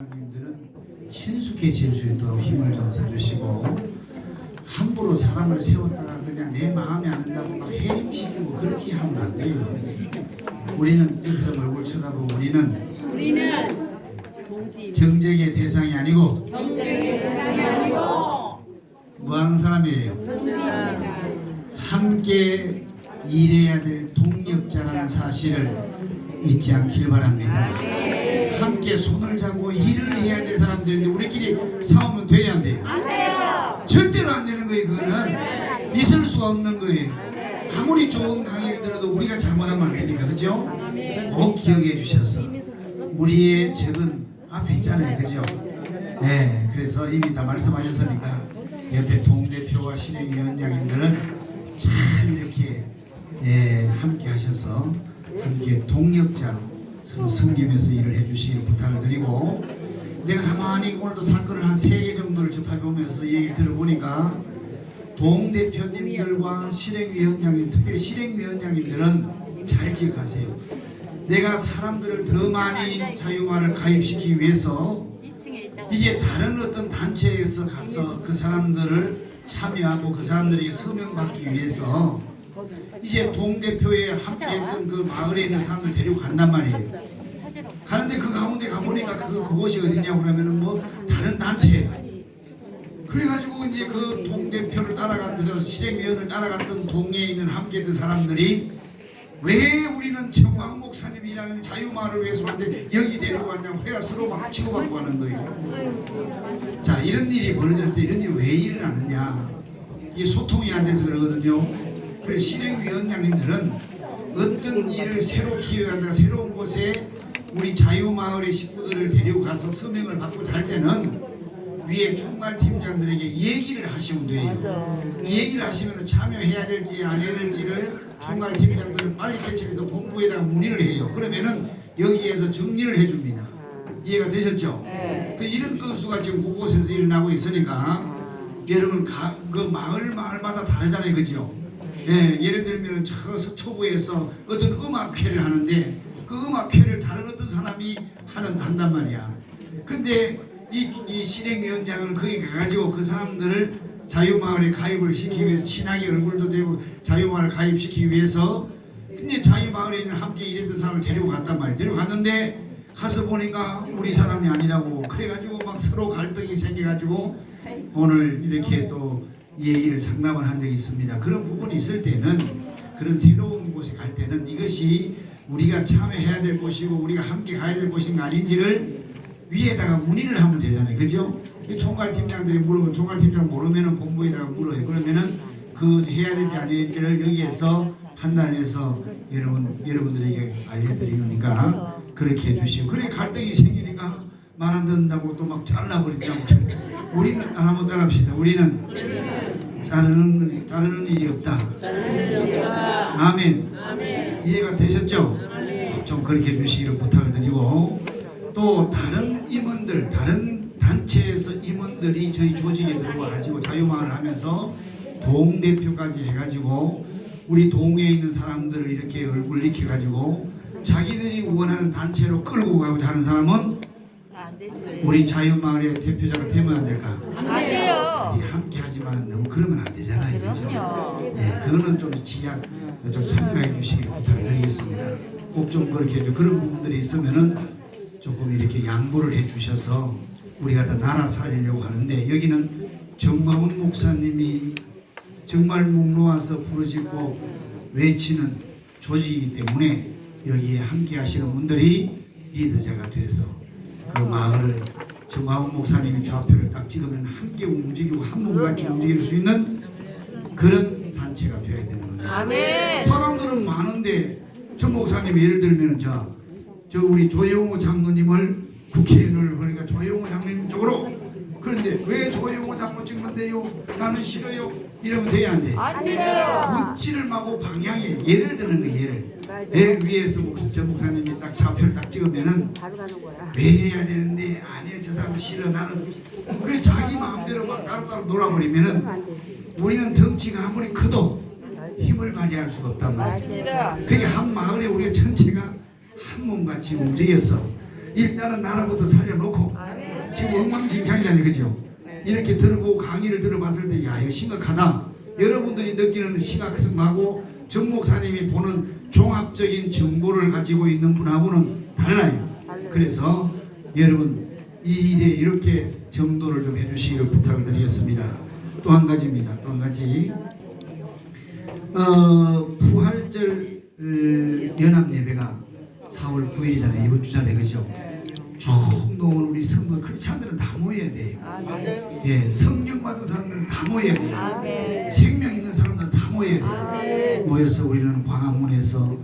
님들은 친숙해질 수 있도록 힘을 좀 써주시고, 함부로 사람을 세웠다가 그냥 내 마음에 안 든다고 막 해임시키고 그렇게 하면 안 돼요. 우리는 옆에 얼굴 쳐다보고 우리는 경쟁의 대상이 아니고 뭐하는 사람이에요? 함께 일해야 될 동력자라는 사실을 잊지 않길 바랍니다. 함께 손을 잡고 일을 해야 될 사람들인데 우리끼리 싸우면 돼야 안 돼요? 안 돼요. 절대로 안 되는 거예요. 그거는 있을 수가 없는 거예요. 아무리 좋은 강의를 들어도 우리가 잘못하면 안 되니까, 그죠? 꼭 기억해 주셔서 우리의 적은 앞에 있잖아요, 그죠? 네, 그래서 이미 다 말씀하셨으니까 옆에 동대표와 실행위원장님들은 잘 이렇게 함께 하셔서 함께 동력자로 서로 섬기면서 일을 해주시길 부탁을 드리고, 내가 가만히 오늘도 사건을 한 3개 정도를 접해보면서 얘기를 들어보니까 동대표님들과 실행위원장님, 특별히 실행위원장님들은 잘 기억하세요. 내가 사람들을 더 많이 자유마을 가입시키기 위해서 이게 다른 어떤 단체에서 가서 그 사람들을 참여하고 그 사람들에게 서명받기 위해서 이제 동대표에 함께했던 그 마을에 있는 사람들 데리고 간단 말이에요. 가는데 그 가운데 가보니까 그곳이 어디냐고 그러면은 뭐 다른 단체예요. 그래가지고 이제 그 동대표를 따라가면서 실행위원을 따라갔던 동네에 있는 함께했던 사람들이 왜 우리는 정황 목사님이라는 자유마을을 위해서 왔는데 여기 데리고 왔냐고 해가 서로 막 치고받고 하는 거예요. 자, 이런 일이 벌어졌을 때 이런 일이 왜 일어나느냐, 이게 소통이 안 돼서 그러거든요. 그래서 실행위원장님들은 어떤 일을 새로 기획한다, 새로운 곳에 우리 자유마을의 식구들을 데리고 가서 서명을 받고 할 때는 위에 총괄팀장들에게 얘기를 하시면 돼요. 얘기를 하시면 참여해야 될지 안 해야 될지를 총괄팀장들은 빨리 개척해서 본부에다가 문의를 해요. 그러면은 여기에서 정리를 해줍니다. 이해가 되셨죠? 그 이런 건수가 지금 곳곳에서 일어나고 있으니까 여러분 그 마을마다 다르잖아요, 그죠? 예를 들면 저 서초구에서 어떤 음악회를 하는데 그 음악회를 다른 어떤 사람이 한단 말이야. 근데 이 실행위원장은 거기 가가지고 그 사람들을 자유마을에 가입을 시키기 위해서 친하게 얼굴도 대고 자유마을을 가입시키기 위해서 근데 자유마을에 있는 함께 일했던 사람을 데리고 갔단 말이야. 데리고 갔는데 가서 보니까 우리 사람이 아니라고 그래가지고 막 서로 갈등이 생겨가지고 오늘 이렇게 또 얘기를 상담을 한 적이 있습니다. 그런 부분이 있을 때는 그런 새로운 곳에 갈 때는 이것이 우리가 참여해야 될 곳이고 우리가 함께 가야 될 곳인가 아닌지를 위에다가 문의를 하면 되잖아요, 그죠? 총괄팀장들이 물으면 총괄팀장 모르면은 본부에다가 물어요. 그러면은 그 해야 될지 안 해야 될지를 여기에서 판단해서 여러분들에게 알려드리니까 그렇게 해주시고, 그렇게 갈등이 생기니까 말 안 듣는다고 또 막 잘라버린다고. 우리는 한번 따라합시다. 우리는 자르는 일이 없다. 아멘. 이해가 되셨죠? 좀 그렇게 해주시기를 부탁을 드리고, 또 다른 임원들, 다른 단체에서 임원들이 저희 조직에 들어와 가지고 자유마을을 하면서 동대표까지 해가지고 우리 동에 있는 사람들을 이렇게 얼굴 익혀 가지고 자기들이 원하는 단체로 끌고 가고자 하는 사람은 우리 자유마을의 대표자가 되면 안 될까? 안 돼요. 우리 함께 하지만 너무 그러면 안 되잖아요, 그렇죠? 네, 그거는 좀 지약 좀 참가해 주시길 부탁드리겠습니다. 꼭 좀 그렇게 해줘. 그런 부분들이 있으면은 조금 이렇게 양보를 해 주셔서 우리가 다 나라 살리려고 하는데, 여기는 정광훈 목사님이 정말 목 놓아서 부르짖고 외치는 조직이기 때문에 여기에 함께 하시는 분들이 리더자가 돼서 그 마을을 정광훈 목사님이 좌표를 딱 찍으면 함께 움직이고 한 몸같이 움직일 수 있는 그런 단체가 되어야 되는 겁니다. 아멘. 사람들은 많은데 정 목사님이 예를 들면 저 우리 조영호 장로님을 국회의원을 그러니까 조영호 장로님 쪽으로, 그런데 왜 조영호 장로 찍는데요? 나는 싫어요. 이러면 돼야 안 돼? 안 돼요. 묻지를 마고 방향에 예를 드는 거, 예를. 내 위에서 정 목사님이 딱 좌표를 딱 찍으면은 왜 해야 되는데 아니요, 저 사람 싫어, 나는. 그래 자기 마음대로 막 따로따로 놀아버리면은 우리는 덩치가 아무리 커도 힘을 발휘할 수가 없단 말이야. 그게 한 마을에 우리가 전체가 한 몸같이 움직여서 일단은 나라부터 살려놓고 지금 엉망진창이잖아요, 그죠? 이렇게 들어보고 강의를 들어봤을 때 야 이거 심각하다. 여러분들이 느끼는 심각성하고 정 목사님이 보는 종합적인 정보를 가지고 있는 분하고는 달라요. 그래서 여러분 이 일에 이렇게 정도를 좀 해주시기를 부탁을 드리겠습니다. 또 한 가지입니다. 또 한 가지 부활절 연합 예배가 4월 9일이잖아요. 이번 주잖아요, 그죠? 정동원 우리 성도 크리스찬들은 다 모여야 돼요. 예, 성령 받은 사람들은 다 모여야 돼요. 생명 있는 사람들은 다 모여야 돼요. 모여서 우리는 광화문에서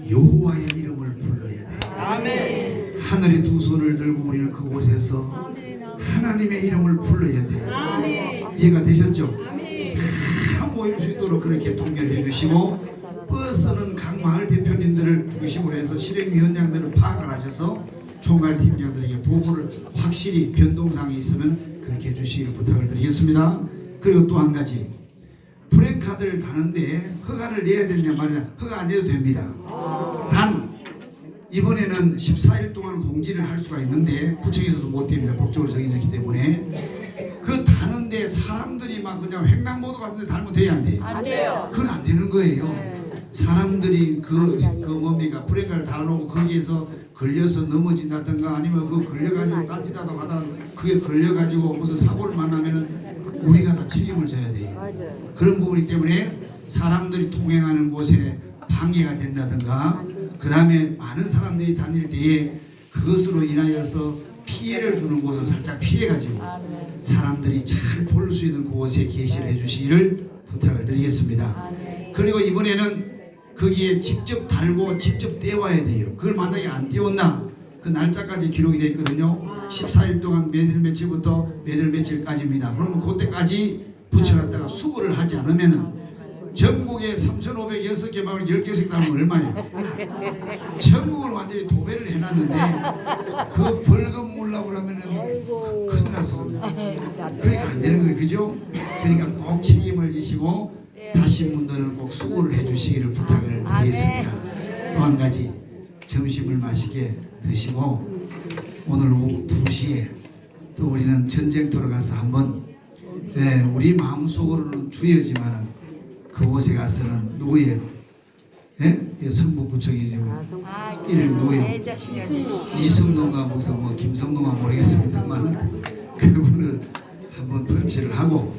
여호와의 이름을 불러야 돼요. 하늘에 두 손을 들고 우리는 그곳에서 하나님의 이름을 불러야 돼요. 이해가 되셨죠? 다 모일 수 있도록 그렇게 통결해 주시고, 버스는 각 마을 대표님들을 중심으로 해서 실행위원장들을 파악을 하셔서 총괄팀장들에게 보고를 확실히 변동사항이 있으면 그렇게 해주시기를 부탁을 드리겠습니다. 그리고 또 한 가지, 프랜카드를 다는데 허가를 내야 되느냐 말이냐, 허가 안 내도 됩니다. 단 이번에는 14일 동안 공지를 할 수가 있는데 구청에서도 못 됩니다. 법적으로 정해졌기 때문에. 그 다는데 사람들이 막 그냥 횡단보도 같은데 달면 돼야 안 돼요? 안 돼요. 그건 안 되는 거예요. 사람들이 그 뭡니까 프랭카를 달아놓고 거기에서 걸려서 넘어진다든가 아니면 그 걸려가지고 딴짓하다 가다가 그게 걸려가지고 무슨 사고를 만나면은 우리가 다 책임을 져야 돼요. 그런 부분이기 때문에 사람들이 통행하는 곳에 방해가 된다든가, 그 다음에 많은 사람들이 다닐 때에 그것으로 인하여서 피해를 주는 곳을 살짝 피해가지고 사람들이 잘 볼 수 있는 곳에 게시를 해주시기를 부탁을 드리겠습니다. 그리고 이번에는 거기에 직접 달고 직접 떼와야 돼요. 그걸 만약에 안 떼웠나 그 날짜까지 기록이 되어 있거든요. 14일 동안 몇일 며칠부터 몇일 며칠까지입니다. 그러면 그때까지 붙여놨다가 수거를 하지 않으면은 전국에 3,506개 마을 10개씩 달면 얼마예요? 전국을 완전히 도배를 해놨는데 그 벌금 물라고 그러면은 큰일 났거든요. 그러니까 안 되는 거예요, 그죠? 그러니까 꼭 책임을 지시고 다신 분들은 꼭 수고를 해주시기를 부탁을 드리겠습니다. 또 한 가지, 점심을 맛있게 드시고 오늘 오후 2시에 또 우리는 전쟁터로 가서 한번, 우리 마음속으로는 주여지만은 그곳에 가서는 누구예요? 성북구청이 이름 누구예요? 이승동가 무슨 뭐 김성동가 모르겠습니다만 그분을 한번 펀치를 하고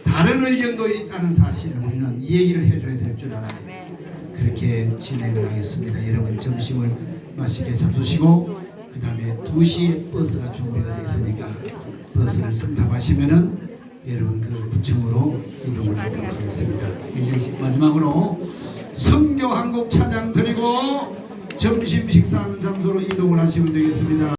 다른 의견도 있다는 사실을 우리는 이 얘기를 해줘야 될 줄 알아요. 그렇게 진행을 하겠습니다. 여러분 점심을 맛있게 잡수시고 그 다음에 2시에 버스가 준비가 되어 있으니까 버스를 승탑하시면은 여러분 그 구청으로 이동을 하도록 하겠습니다. 이제 마지막으로 성교 한 곡 찬양 드리고 점심 식사하는 장소로 이동을 하시면 되겠습니다.